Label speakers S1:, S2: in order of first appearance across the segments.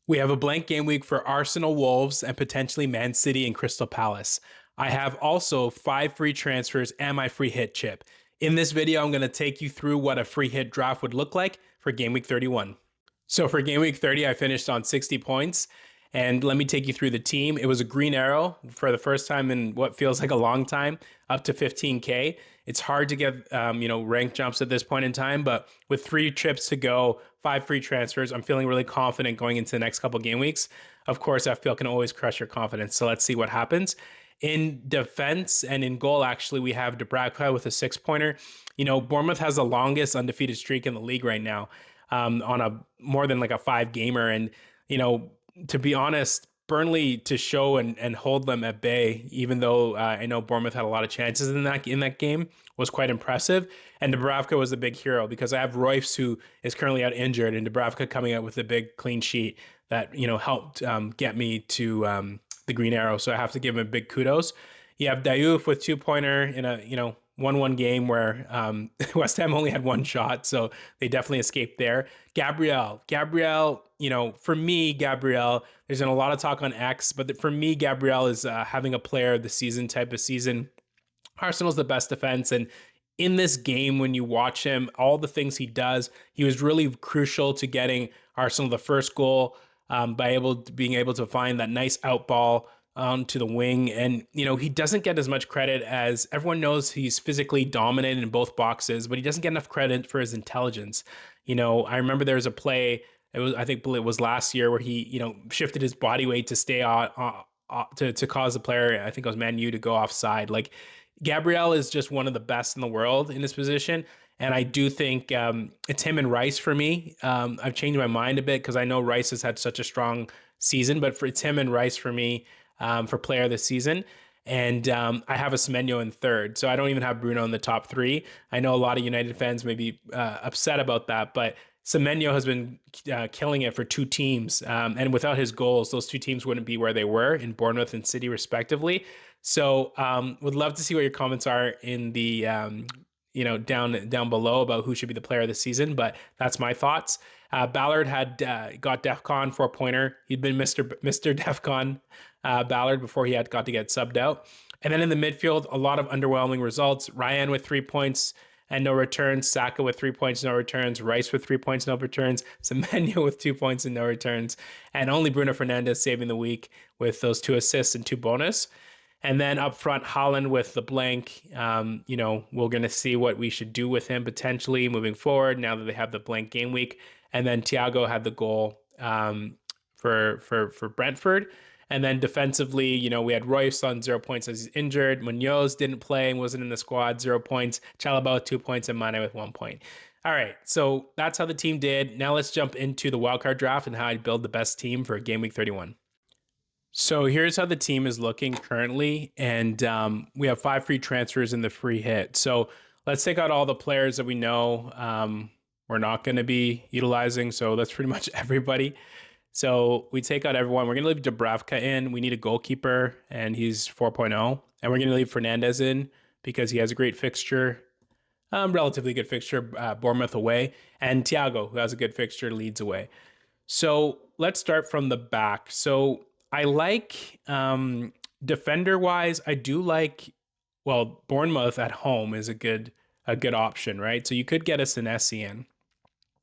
S1: We have a blank game week for Arsenal, Wolves, and potentially Man City and Crystal Palace. I have also 5 free transfers and my free hit chip. In this video, I'm going to take you through what a free hit draft would look like for game week 31. So for game week 30, I finished on 60 points. And let me take you through the team. It was a green arrow for the first time in what feels like a long time, up to 15K. It's hard to get rank jumps at this point in time, but with 3 trips to go, 5 free transfers, I'm feeling really confident going into the next couple game weeks. Of course, FPL can always crush your confidence, so let's see what happens. In defense and in goal, actually, we have Dubravka with a 6-pointer. Bournemouth has the longest undefeated streak in the league right now, on a more than like a 5-gamer, and to be honest, Burnley to show and hold them at bay, even though I know Bournemouth had a lot of chances in that game, was quite impressive. And Dubravka was the big hero because I have Royce, who is currently out injured, and Dubravka coming out with a big clean sheet that helped get me to the green arrow. So I have to give him a big kudos. You have Diouf with 2-pointer in a 1-1 game where West Ham only had 1 shot, so they definitely escaped there. Gabriel, for me, there's been a lot of talk on X, but for me, Gabriel is having a player of the season type of season. Arsenal's the best defense, and in this game, when you watch him, all the things he does, he was really crucial to getting Arsenal the first goal by being able to find that nice out ball to the wing. And, he doesn't get as much credit as everyone knows. He's physically dominant in both boxes, but he doesn't get enough credit for his intelligence. I remember there was a play, I think it was last year, where he, shifted his body weight to stay to cause the player, I think it was Man U, to go offside. Like, Gabriel is just one of the best in the world in this position. And I do think it's him and Rice for me. I've changed my mind a bit because I know Rice has had such a strong season, but it's him and Rice for me for player of the season. And I have a Semenyo in third. So I don't even have Bruno in the top 3. I know a lot of United fans may be upset about that, but Semenyo has been killing it for 2 teams. And without his goals, those 2 teams wouldn't be where they were in Bournemouth and City, respectively. So would love to see what your comments are in the down below about who should be the player of the season, but that's my thoughts. Ballard had got DEFCON 4-pointer. He'd been Mr. DEFCON Ballard before he got to get subbed out. And then in the midfield, a lot of underwhelming results. Ryan with 3 points and no returns. Saka with 3 points, no returns. Rice with 3 points, no returns. Semenyo with 2 points and no returns. And only Bruno Fernandes saving the week with those 2 assists and 2 bonus. And then up front, Haaland with the blank. We're going to see what we should do with him potentially moving forward now that they have the blank game week. And then Thiago had the goal for Brentford. And then defensively, we had Royce on 0 points as he's injured. Munoz didn't play and wasn't in the squad, 0 points. Chalobah with 2 points and Mane with 1 point. All right, so that's how the team did. Now let's jump into the wildcard draft and how I build the best team for game week 31. So here's how the team is looking currently, and we have 5 free transfers in the free hit. So let's take out all the players that we know we're not going to be utilizing. So that's pretty much everybody. So we take out everyone. We're going to leave Dubravka in. We need a goalkeeper, and he's 4.0. And we're going to leave Fernandes in because he has a great fixture, relatively good fixture, Bournemouth away, and Thiago, who has a good fixture, Leeds away. So let's start from the back. So I like defender-wise, I do like, Bournemouth at home is a good option, right? So you could get a Senesi in.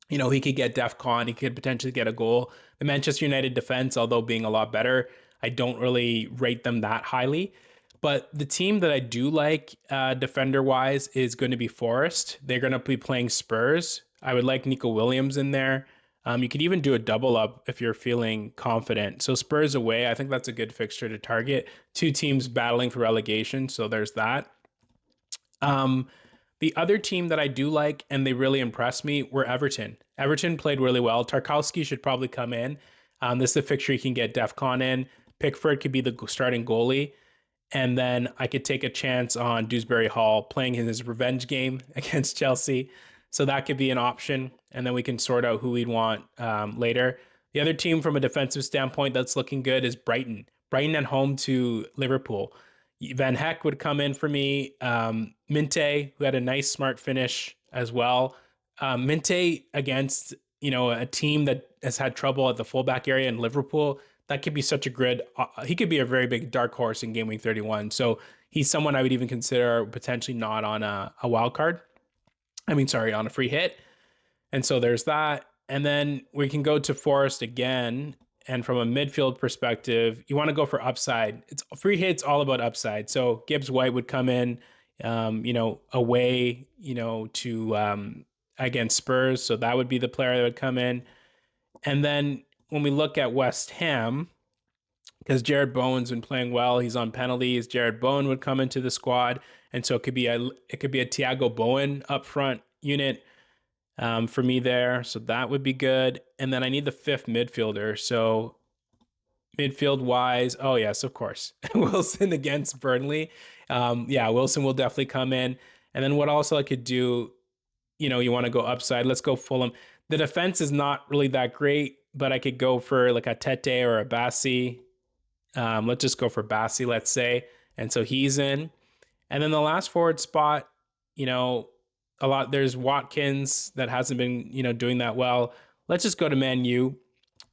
S1: He could get DEFCON. He could potentially get a goal. The Manchester United defense, although being a lot better, I don't really rate them that highly. But the team that I do like defender-wise is going to be Forest. They're going to be playing Spurs. I would like Nico Williams in there. You could even do a double up if you're feeling confident. So Spurs away, I think that's a good fixture to target. 2 teams battling for relegation, so there's that. The other team that I do like, and they really impressed me, were Everton. Everton played really well. Tarkowski should probably come in. This is a fixture you can get DEFCON in. Pickford could be the starting goalie. And then I could take a chance on Dewsbury Hall playing in his revenge game against Chelsea. So that could be an option. And then we can sort out who we'd want later. The other team from a defensive standpoint that's looking good is Brighton. Brighton at home to Liverpool. Van Heck would come in for me. Minte, who had a nice smart finish as well. Minte against a team that has had trouble at the fullback area in Liverpool, that could be such a good, he could be a very big dark horse in Game Week 31. So he's someone I would even consider potentially not on a wild card. Sorry, on a free hit. And so there's that. And then we can go to Forest again. And from a midfield perspective, you want to go for upside. It's free hits all about upside. So Gibbs White would come in, away, to against Spurs. So that would be the player that would come in. And then when we look at West Ham, because Jared Bowen's been playing well, he's on penalties. Jared Bowen would come into the squad, and so it could be a Thiago Bowen up front unit for me there. So that would be good. And then I need the fifth midfielder. So midfield wise, oh yes, of course, Wilson against Burnley. Wilson will definitely come in. And then what else I could do? You want to go upside. Let's go Fulham. The defense is not really that great, but I could go for like a Tete or a Bassi. Let's just go for Bassi, let's say. And so he's in. And then the last forward spot, there's Watkins that hasn't been, doing that well. Let's just go to Man U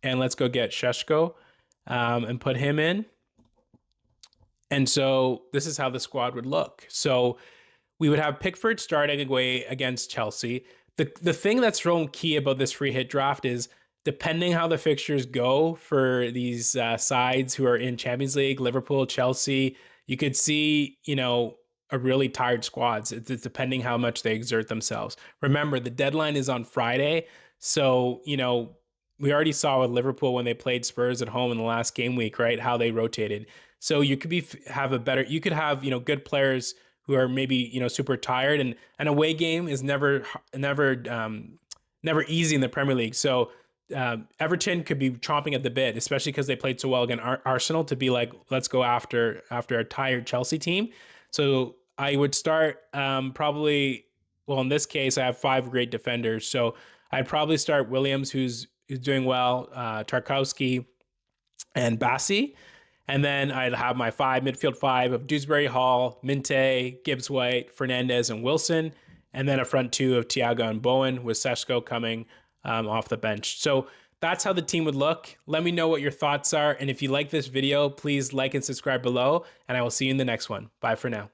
S1: and let's go get Šeško and put him in. And so this is how the squad would look. So we would have Pickford starting away against Chelsea. The thing that's real key about this free hit draft is depending how the fixtures go for these sides who are in Champions League, Liverpool, Chelsea, you could see, a really tired squads. It's depending how much they exert themselves. Remember, the deadline is on Friday. So, we already saw with Liverpool when they played Spurs at home in the last game week, right? How they rotated. So you could you could have, good players who are maybe, super tired, and an away game is never easy in the Premier League. So Everton could be chomping at the bit, especially because they played so well against Arsenal, to be like, let's go after a tired Chelsea team. So I would start probably, well, in this case, I have 5 great defenders. So I'd probably start Williams, who's doing well, Tarkowski, and Bassi. And then I'd have my midfield five of Dewsbury Hall, Minte, Gibbs White, Fernandez, and Wilson. And then a front 2 of Thiago and Bowen, with Šeško coming off the bench. So that's how the team would look. Let me know what your thoughts are. And if you like this video, please like and subscribe below. And I will see you in the next one. Bye for now.